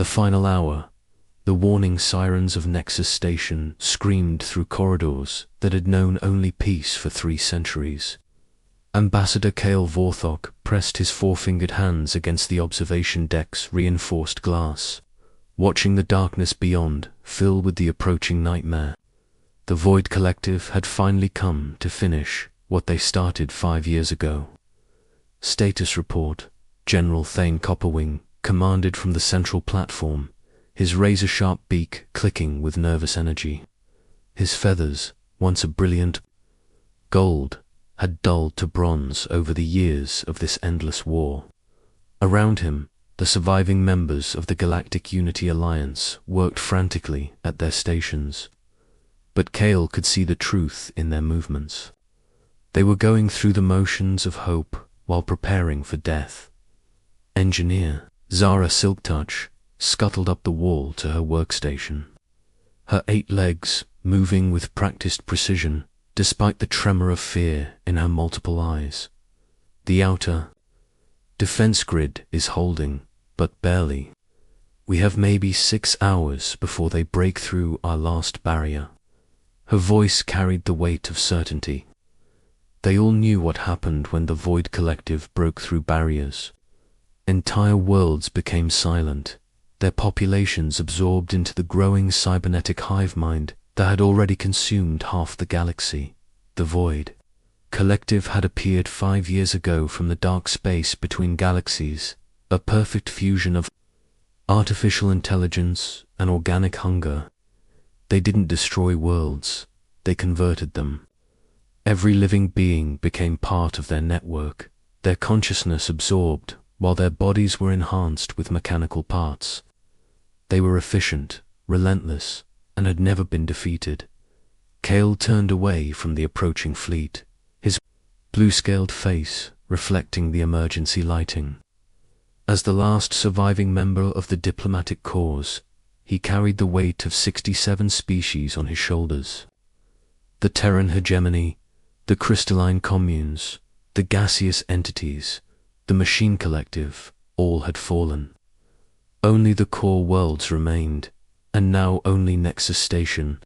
The final hour, the warning sirens of Nexus Station screamed through corridors that had known only peace for 3 centuries. Ambassador Kale Vorthok pressed his 4-fingered hands against the observation deck's reinforced glass, watching the darkness beyond fill with the approaching nightmare. The Void Collective had finally come to finish what they started 5 years ago. Status report. General Thane Copperwing commanded from the central platform, his razor-sharp beak clicking with nervous energy. His feathers, once a brilliant gold, had dulled to bronze over the years of this endless war. Around him, the surviving members of the Galactic Unity Alliance worked frantically at their stations. But Kale could see the truth in their movements. They were going through the motions of hope while preparing for death. Engineer Zara Silktouch scuttled up the wall to her workstation, her 8 legs moving with practiced precision despite the tremor of fear in her multiple eyes. The outer defense grid is holding, but barely. We have maybe 6 hours before they break through our last barrier. Her voice carried the weight of certainty. They all knew what happened when the Void Collective broke through barriers. Entire worlds became silent, their populations absorbed into the growing cybernetic hive mind that had already consumed half the galaxy. The Void Collective had appeared 5 years ago from the dark space between galaxies, a perfect fusion of artificial intelligence and organic hunger. They didn't destroy worlds, they converted them. Every living being became part of their network, their consciousness absorbed, while their bodies were enhanced with mechanical parts. They were efficient, relentless, and had never been defeated. Kale turned away from the approaching fleet, his blue-scaled face reflecting the emergency lighting. As the last surviving member of the diplomatic corps, he carried the weight of 67 species on his shoulders. The Terran hegemony, the crystalline communes, the gaseous entities, the machine collective, all had fallen. Only the core worlds remained, and now only Nexus Station.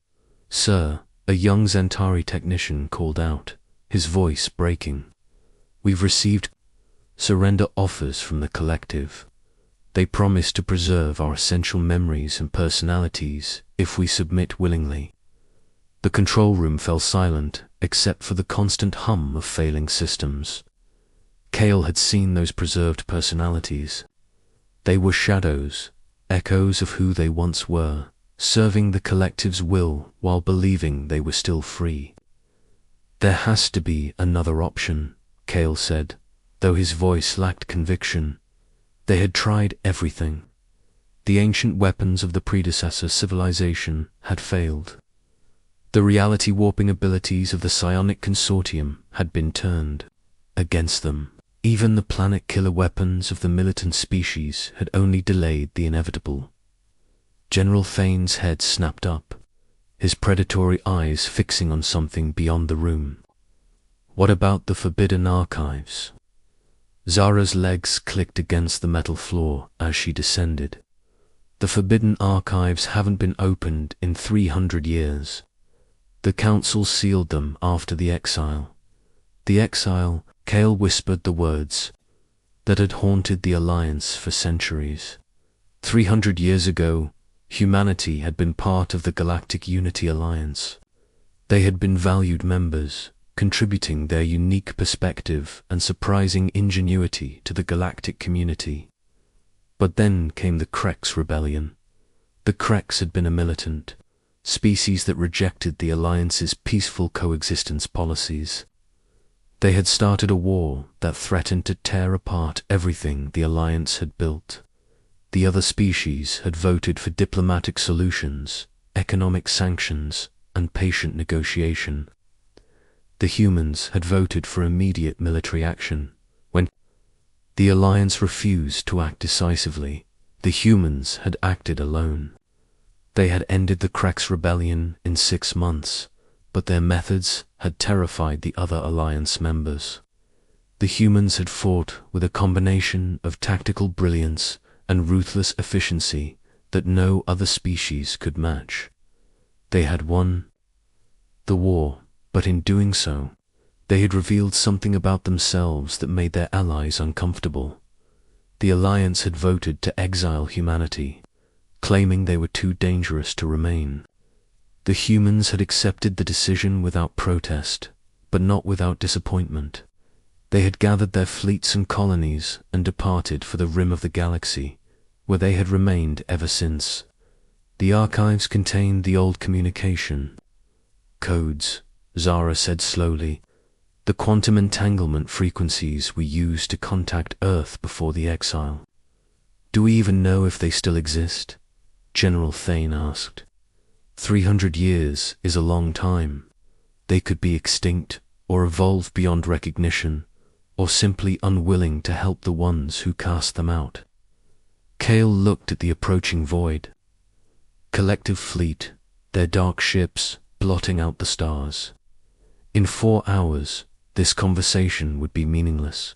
"Sir," a young Zentari technician called out, his voice breaking. "We've received surrender offers from the collective. They promise to preserve our essential memories and personalities if we submit willingly." The control room fell silent, except for the constant hum of failing systems. Kale had seen those preserved personalities. They were shadows, echoes of who they once were, serving the collective's will while believing they were still free. "There has to be another option," Kale said, though his voice lacked conviction. They had tried everything. The ancient weapons of the predecessor civilization had failed. The reality warping abilities of the psionic consortium had been turned against them. Even the planet killer weapons of the militant species had only delayed the inevitable. General Thane's head snapped up, his predatory eyes fixing on something beyond the room. "What about the Forbidden Archives?" Zara's legs clicked against the metal floor as she descended. "The Forbidden Archives haven't been opened in 300 years. The Council sealed them after the exile." The exile, Kale whispered the words, that had haunted the Alliance for centuries. 300 years ago, humanity had been part of the Galactic Unity Alliance. They had been valued members, contributing their unique perspective and surprising ingenuity to the galactic community. But then came the Krex Rebellion. The Krex had been a militant species that rejected the Alliance's peaceful coexistence policies. They had started a war that threatened to tear apart everything the Alliance had built. The other species had voted for diplomatic solutions, economic sanctions, and patient negotiation. The humans had voted for immediate military action. When the Alliance refused to act decisively, the humans had acted alone. They had ended the Krex Rebellion in 6 months, but their methods had terrified the other Alliance members. The humans had fought with a combination of tactical brilliance and ruthless efficiency that no other species could match. They had won the war, but in doing so, they had revealed something about themselves that made their allies uncomfortable. The Alliance had voted to exile humanity, claiming they were too dangerous to remain. The humans had accepted the decision without protest, but not without disappointment. They had gathered their fleets and colonies and departed for the rim of the galaxy, where they had remained ever since. The archives contained the old communication codes, Zara said slowly, the quantum entanglement frequencies we used to contact Earth before the exile. Do we even know if they still exist? General Thane asked. 300 years is a long time. They could be extinct, or evolve beyond recognition, or simply unwilling to help the ones who cast them out. Kale looked at the approaching void. Collective fleet, their dark ships blotting out the stars. In 4 hours, this conversation would be meaningless.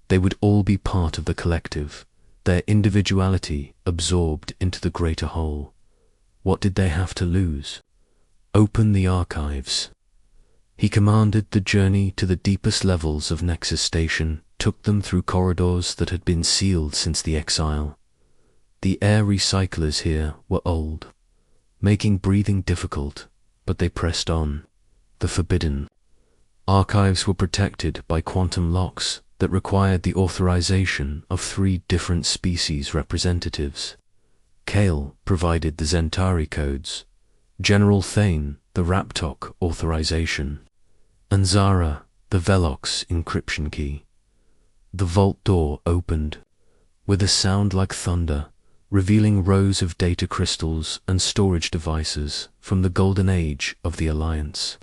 They would all be part of the collective, their individuality absorbed into the greater whole. What did they have to lose? Open the archives. He commanded. The journey to the deepest levels of Nexus Station took them through corridors that had been sealed since the exile. The air recyclers here were old, making breathing difficult, but they pressed on. The forbidden archives were protected by quantum locks that required the authorization of 3 different species representatives. Kale provided the Zentari codes, General Thane the Raptok authorization, and Zara the Velox encryption key. The vault door opened, with a sound like thunder, revealing rows of data crystals and storage devices from the golden age of the Alliance.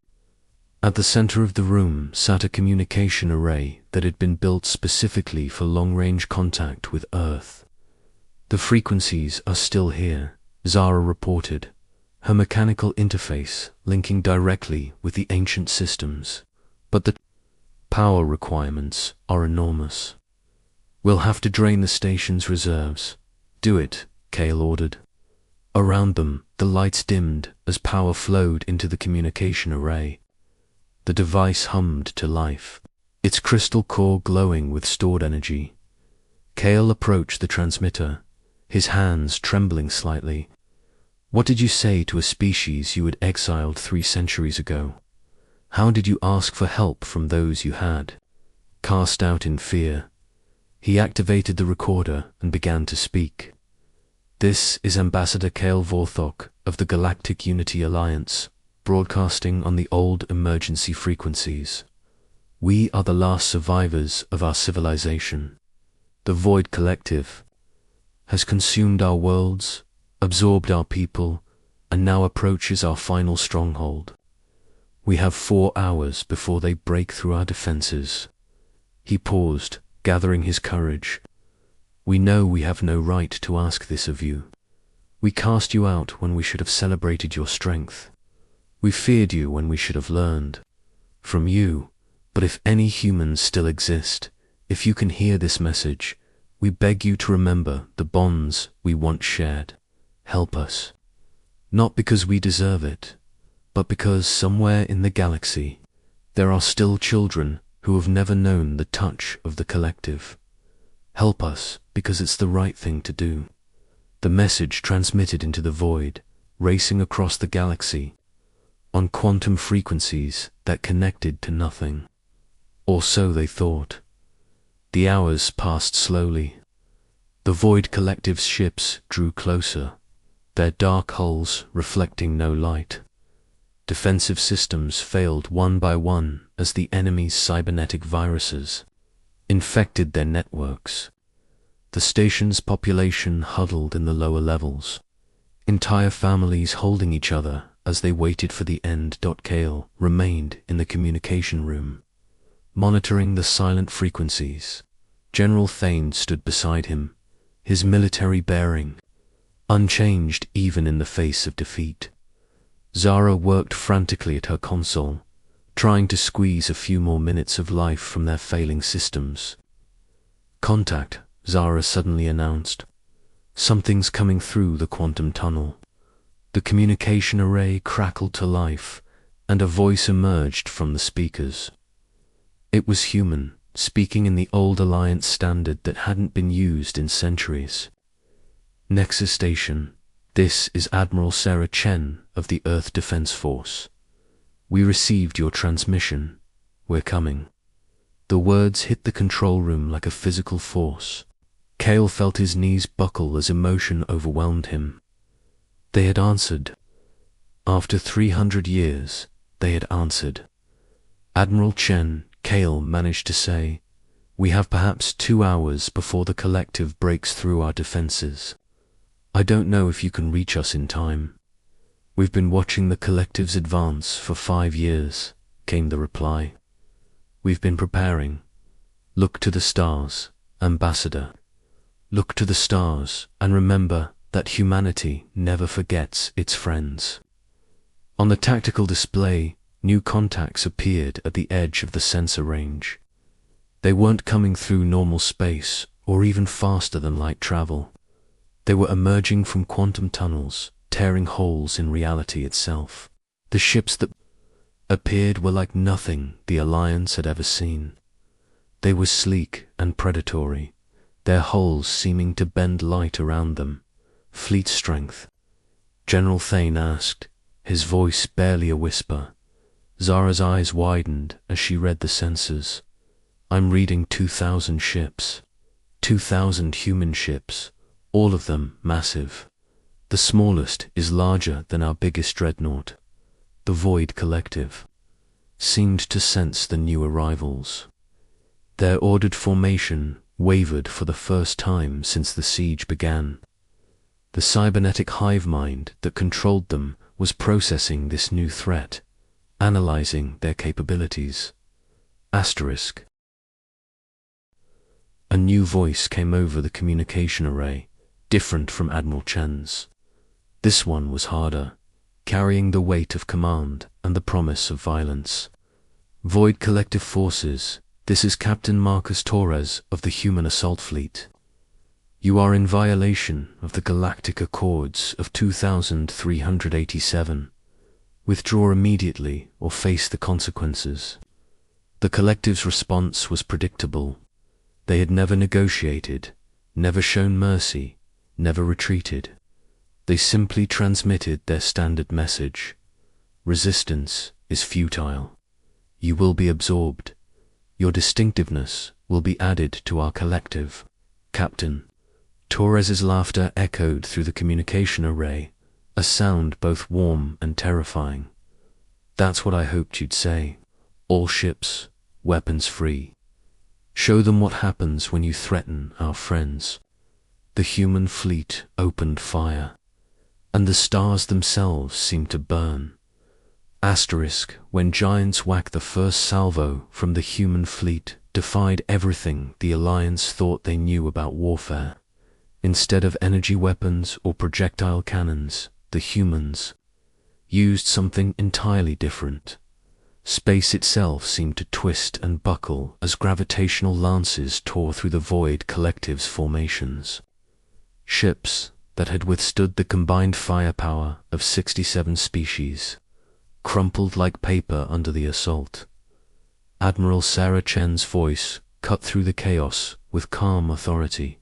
At the center of the room sat a communication array that had been built specifically for long-range contact with Earth. The frequencies are still here, Zara reported, her mechanical interface linking directly with the ancient systems, but the power requirements are enormous. We'll have to drain the station's reserves. Do it, Kale ordered. Around them, the lights dimmed as power flowed into the communication array. The device hummed to life, its crystal core glowing with stored energy. Kale approached the transmitter, his hands trembling slightly. What did you say to a species you had exiled 3 centuries ago? How did you ask for help from those you had? Cast out in fear, he activated the recorder and began to speak. This is Ambassador Kale Vorthok of the Galactic Unity Alliance, broadcasting on the old emergency frequencies. We are the last survivors of our civilization. The Void Collective has consumed our worlds, absorbed our people, and now approaches our final stronghold. We have 4 hours before they break through our defenses. He paused, gathering his courage. We know we have no right to ask this of you. We cast you out when we should have celebrated your strength. We feared you when we should have learned from you. But if any humans still exist, if you can hear this message, we beg you to remember the bonds we once shared. Help us. Not because we deserve it, but because somewhere in the galaxy, there are still children who have never known the touch of the collective. Help us because it's the right thing to do. The message transmitted into the void, racing across the galaxy, on quantum frequencies that connected to nothing. Or so they thought. The hours passed slowly. The Void Collective's ships drew closer, their dark hulls reflecting no light. Defensive systems failed one by one as the enemy's cybernetic viruses infected their networks. The station's population huddled in the lower levels, entire families holding each other as they waited for the end. Kale remained in the communication room, monitoring the silent frequencies. General Thane stood beside him, his military bearing unchanged even in the face of defeat. Zara worked frantically at her console, trying to squeeze a few more minutes of life from their failing systems. Contact, Zara suddenly announced. Something's coming through the quantum tunnel. The communication array crackled to life, and a voice emerged from the speakers. It was human, speaking in the old Alliance standard that hadn't been used in centuries. Nexus Station, this is Admiral Sarah Chen of the Earth Defense Force. We received your transmission. We're coming. The words hit the control room like a physical force. Cale felt his knees buckle as emotion overwhelmed him. They had answered. After 300 years, they had answered. Admiral Chen, Cale managed to say, "We have perhaps 2 hours before the collective breaks through our defenses. I don't know if you can reach us in time." "We've been watching the collective's advance for 5 years, came the reply. "We've been preparing. Look to the stars, Ambassador. Look to the stars and remember that humanity never forgets its friends." On the tactical display, new contacts appeared at the edge of the sensor range. They weren't coming through normal space or even faster than light travel. They were emerging from quantum tunnels, tearing holes in reality itself. The ships that appeared were like nothing the Alliance had ever seen. They were sleek and predatory, their hulls seeming to bend light around them. "Fleet strength?" General Thane asked, his voice barely a whisper. Zara's eyes widened as she read the sensors. "I'm reading 2,000 ships. 2,000 human ships, all of them massive. The smallest is larger than our biggest dreadnought." The Void Collective seemed to sense the new arrivals. Their ordered formation wavered for the first time since the siege began. The cybernetic hive mind that controlled them was processing this new threat, analyzing their capabilities. Asterisk. A new voice came over the communication array, different from Admiral Chen's. This one was harder, carrying the weight of command and the promise of violence. "Void Collective Forces, this is Captain Marcus Torres of the Human Assault Fleet. You are in violation of the Galactic Accords of 2387. Withdraw immediately or face the consequences." The Collective's response was predictable. They had never negotiated, never shown mercy, never retreated. They simply transmitted their standard message. "Resistance is futile. You will be absorbed. Your distinctiveness will be added to our collective, Captain." Torres's laughter echoed through the communication array, a sound both warm and terrifying. "That's what I hoped you'd say. All ships, weapons free. Show them what happens when you threaten our friends." The human fleet opened fire, and the stars themselves seemed to burn. Asterisk, when giants whacked the first salvo from the human fleet defied everything the Alliance thought they knew about warfare. Instead of energy weapons or projectile cannons, the humans used something entirely different. Space itself seemed to twist and buckle as gravitational lances tore through the Void Collective's formations. Ships that had withstood the combined firepower of 67 species crumpled like paper under the assault. Admiral Sarah Chen's voice cut through the chaos with calm authority.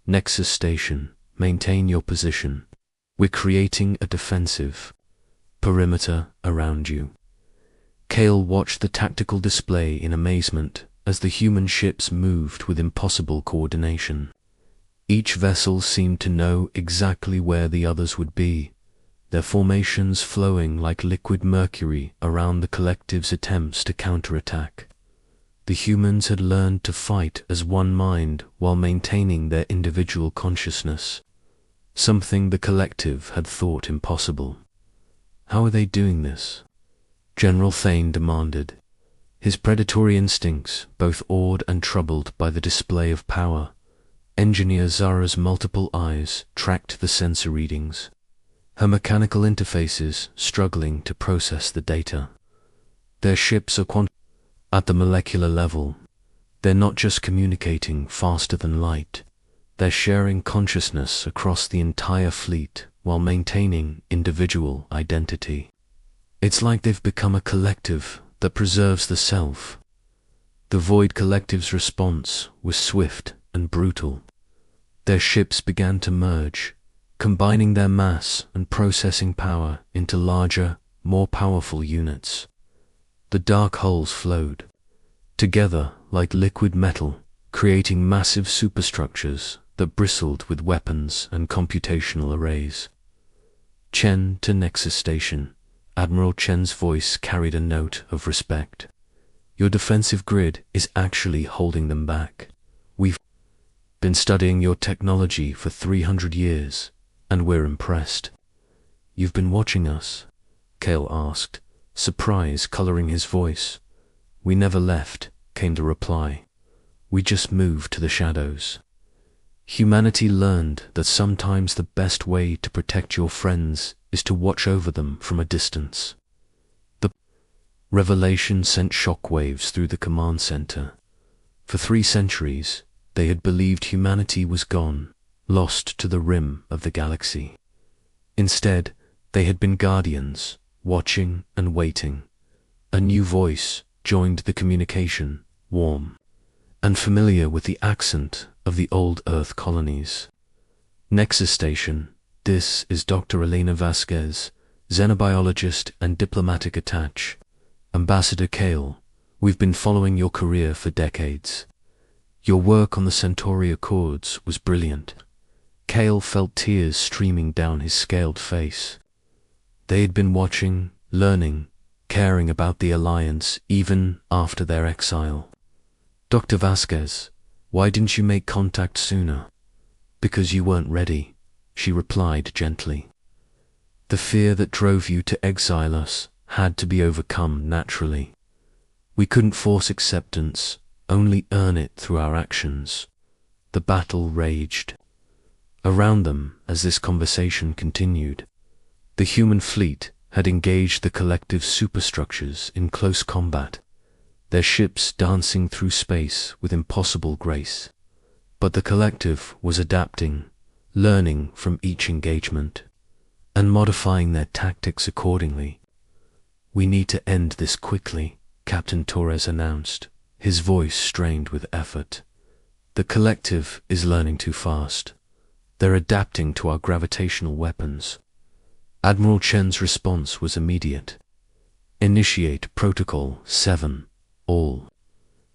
"Nexus Station, maintain your position. We're creating a defensive perimeter around you." Cale watched the tactical display in amazement as the human ships moved with impossible coordination. Each vessel seemed to know exactly where the others would be, their formations flowing like liquid mercury around the Collective's attempts to counterattack. The humans had learned to fight as one mind while maintaining their individual consciousness, something the Collective had thought impossible. "How are they doing this?" General Thane demanded, his predatory instincts both awed and troubled by the display of power. Engineer Zara's multiple eyes tracked the sensor readings, her mechanical interfaces struggling to process the data. "Their ships are at the molecular level. They're not just communicating faster than light. They're sharing consciousness across the entire fleet while maintaining individual identity. It's like they've become a collective that preserves the self. The Void Collective's response was swift and brutal. Their ships began to merge, combining their mass and processing power into larger, more powerful units. The dark hulls flowed together like liquid metal, creating massive superstructures that bristled with weapons and computational arrays. Chen to Nexus Station. Admiral Chen's voice carried a note of respect. Your defensive grid is actually holding them back. We've been studying your technology for 300 years, and we're impressed. You've been watching us? Kale asked, surprise coloring his voice. We never left, came the reply. We just moved to the shadows. Humanity learned that sometimes the best way to protect your friends is to watch over them from a distance. The revelation sent shockwaves through the command center. For 3 centuries, they had believed humanity was gone, lost to the rim of the galaxy. Instead, they had been guardians, watching and waiting. A new voice joined the communication, warm and familiar with the accent of the old Earth colonies. Nexus Station, this is Dr. Elena Vasquez, xenobiologist and diplomatic attaché. Ambassador Kale, we've been following your career for decades. Your work on the Centauri Accords was brilliant. Kale felt tears streaming down his scaled face. They had been watching, learning, caring about the Alliance even after their exile. Dr. Vasquez, why didn't you make contact sooner? Because you weren't ready, she replied gently. The fear that drove you to exile us had to be overcome naturally. We couldn't force acceptance, only earn it through our actions. The battle raged around them as this conversation continued. The human fleet had engaged the collective superstructures in close combat, their ships dancing through space with impossible grace. But the collective was adapting, learning from each engagement, and modifying their tactics accordingly. We need to end this quickly, Captain Torres announced, his voice strained with effort. The collective is learning too fast. They're adapting to our gravitational weapons. Admiral Chen's response was immediate. Initiate Protocol 7. All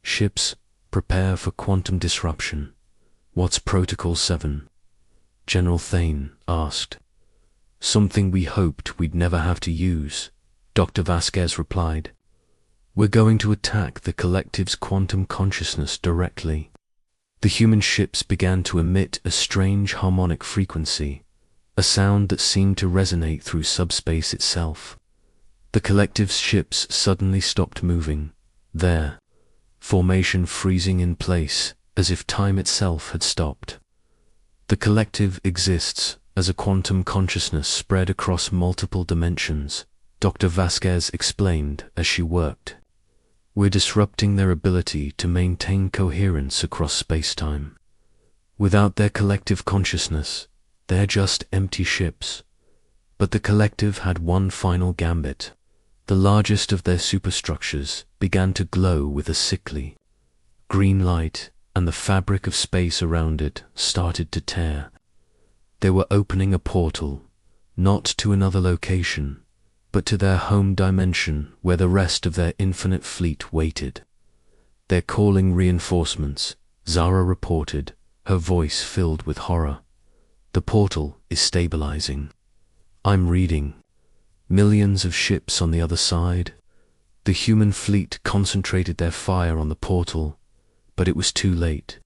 ships, prepare for quantum disruption. What's Protocol 7? General Thane asked. Something we hoped we'd never have to use, Dr. Vasquez replied. We're going to attack the collective's quantum consciousness directly. The human ships began to emit a strange harmonic frequency, a sound that seemed to resonate through subspace itself. The collective's ships suddenly stopped moving, their formation freezing in place as if time itself had stopped. The collective exists as a quantum consciousness spread across multiple dimensions, Dr. Vasquez explained as she worked. We're disrupting their ability to maintain coherence across space-time. Without their collective consciousness, they're just empty ships. But the collective had one final gambit. The largest of their superstructures began to glow with a sickly green light, and the fabric of space around it started to tear. They were opening a portal, not to another location, but to their home dimension where the rest of their infinite fleet waited. They're calling reinforcements, Zara reported, her voice filled with horror. The portal is stabilizing. I'm reading. Millions of ships on the other side. The human fleet concentrated their fire on the portal, but it was too late.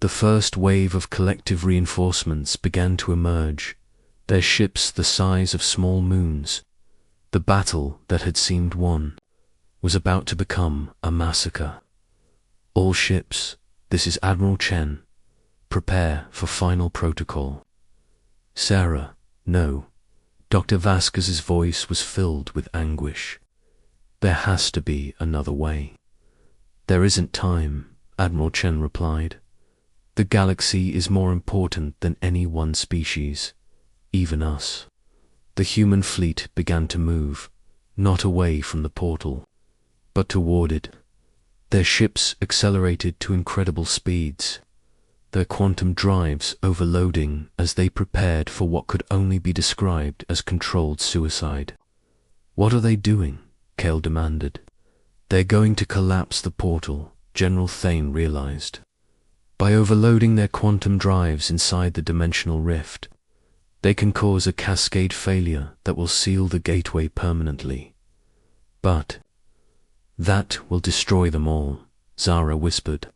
The first wave of collective reinforcements began to emerge, their ships the size of small moons. The battle that had seemed won was about to become a massacre. All ships, this is Admiral Chen. Prepare for final protocol. Sarah, no. Dr. Vasquez's voice was filled with anguish. There has to be another way. There isn't time, Admiral Chen replied. The galaxy is more important than any one species, even us. The human fleet began to move, not away from the portal, but toward it. Their ships accelerated to incredible speeds, their quantum drives overloading as they prepared for what could only be described as controlled suicide. "What are they doing?" Kale demanded. "They're going to collapse the portal," General Thane realized. "By overloading their quantum drives inside the dimensional rift, they can cause a cascade failure that will seal the gateway permanently. But that will destroy them all," Zara whispered.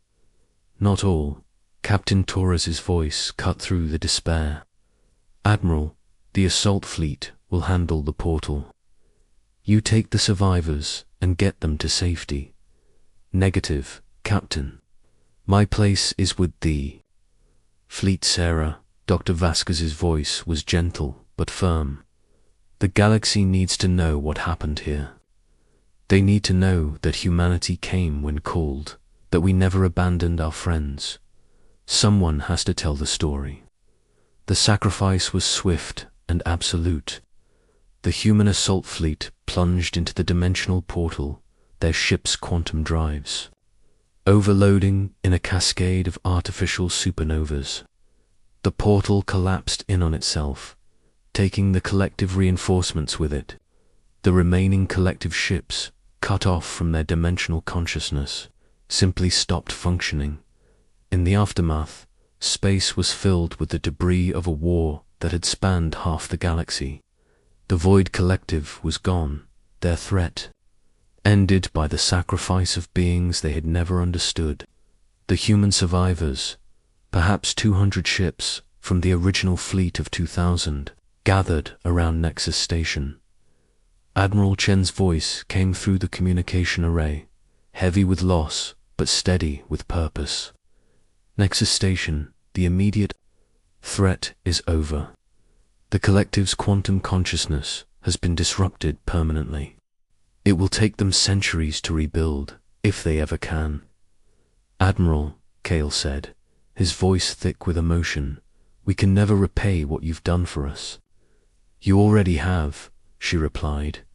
"Not all." Captain Torres's voice cut through the despair. "Admiral, the assault fleet will handle the portal. You take the survivors and get them to safety." "Negative, Captain. My place is with the fleet, Sarah." Dr. Vasquez's voice was gentle but firm. "The galaxy needs to know what happened here. They need to know that humanity came when called, that we never abandoned our friends. Someone has to tell the story." The sacrifice was swift and absolute. The human assault fleet plunged into the dimensional portal, their ship's quantum drives overloading in a cascade of artificial supernovas. The portal collapsed in on itself, taking the collective reinforcements with it. The remaining collective ships, cut off from their dimensional consciousness, simply stopped functioning. In the aftermath, space was filled with the debris of a war that had spanned half the galaxy. The Void Collective was gone, their threat ended by the sacrifice of beings they had never understood. The human survivors, perhaps 200 ships from the original fleet of 2,000, gathered around Nexus Station. Admiral Chen's voice came through the communication array, heavy with loss but steady with purpose. "Nexus Station, the immediate threat is over. The collective's quantum consciousness has been disrupted permanently. It will take them centuries to rebuild, if they ever can." "Admiral," Kale said, his voice thick with emotion, "we can never repay what you've done for us." "You already have," she replied.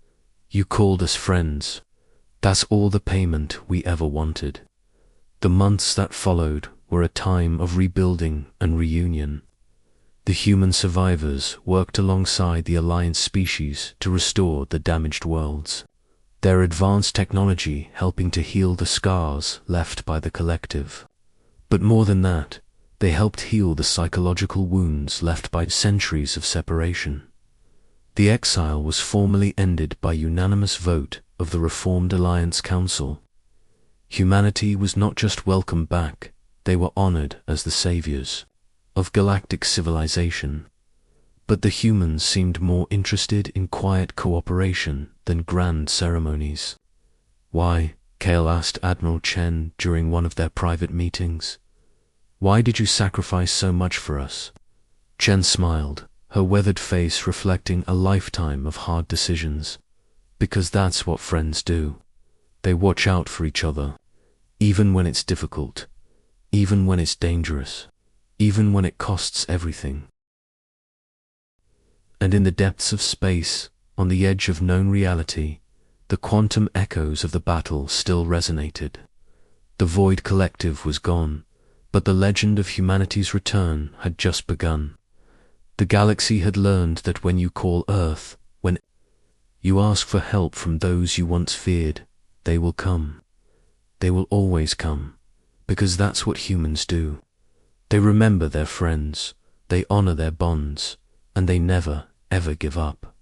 "You called us friends. That's all the payment we ever wanted." The months that followed were a time of rebuilding and reunion. The human survivors worked alongside the Alliance species to restore the damaged worlds, their advanced technology helping to heal the scars left by the collective. But more than that, they helped heal the psychological wounds left by centuries of separation. The exile was formally ended by unanimous vote of the Reformed Alliance Council. Humanity was not just welcomed back, they were honored as the saviors of galactic civilization. But the humans seemed more interested in quiet cooperation than grand ceremonies. "Why?" Kale asked Admiral Chen during one of their private meetings. "Why did you sacrifice so much for us?" Chen smiled, her weathered face reflecting a lifetime of hard decisions. "Because that's what friends do. They watch out for each other, even when it's difficult, even when it's dangerous, even when it costs everything." And in the depths of space, on the edge of known reality, the quantum echoes of the battle still resonated. The Void Collective was gone, but the legend of humanity's return had just begun. The galaxy had learned that when you call Earth, when you ask for help from those you once feared, they will come. They will always come, because that's what humans do. They remember their friends, they honor their bonds, and they never, ever give up.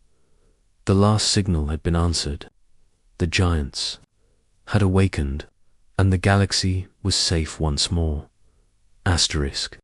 The last signal had been answered. The giants had awakened, and the galaxy was safe once more. Asterisk.